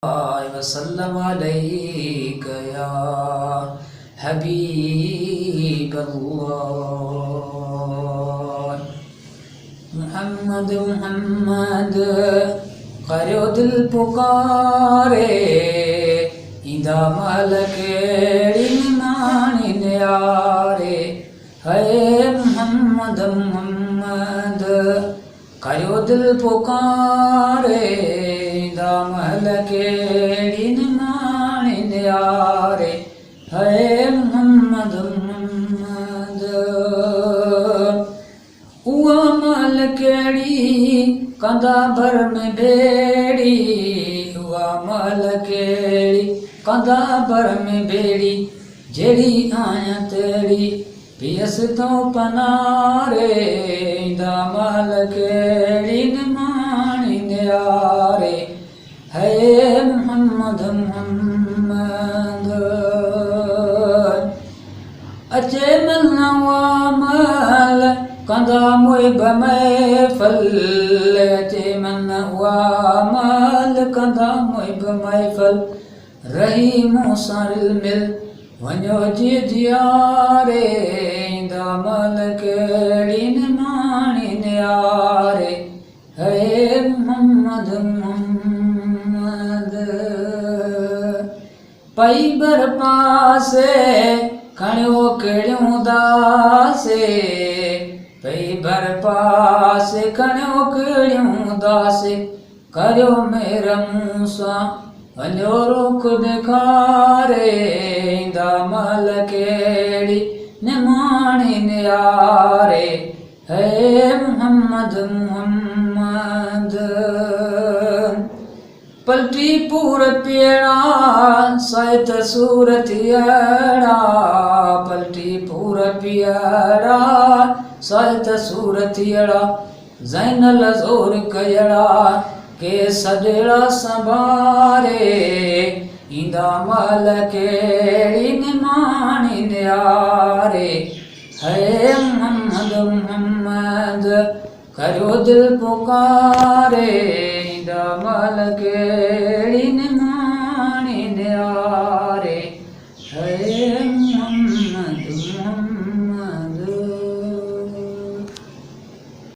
वसल्लम अलैका या हबीबल्लाह। मुहम्मद मुहम्मद करो दिल पुकारे, इंदा मलकेड़ी मानी न्यारे। है मुहम्मद मुहम्मद करो दिल पुकारे, इंदा मलकेड़ी मानी न्यारे। है मुहम्मद मुहम्मद उआ मलकेड़ी कंदा भर में बेड़ी, उआ मलकेड़ी कंदा भर में बेड़ी। जेड़ी आया तेड़ी पियस तो पनारे, इंदा मलकेड़ी मानी न्यारे। है मुहम्मद मुहम्मद अचे मलना वामल कंदा मुइब महफल, अचे मन वामल कंदा मुइब महफल। रही मूसां मिल वञो जी जियारे, इंदा मलकेड़ी मानी न्यारे। है मुहम्मद मुहम्मद पई बर पासे खणियो कहिड़ियूं दासे, पई भर पासे खणियो कहिड़ियूं दासे। करियो मेर मूसां वञो रुख ॾेखारे, इंदा मलकेड़ी मानी न्यारे। है मुहम्मद मुहम्मद पलटी पूर पियड़ा साहित सूरत अड़ा, पलटी पूर पियड़ा साहित सूरत अड़ा। ज़ैनल ज़ोर कयड़ा के सजड़ा संभारे, इंदा मलकेड़ी मानी न्यारे। है मुहम्मद मुहम्मद करो दिल पुकारे, इंदा मलकेड़ी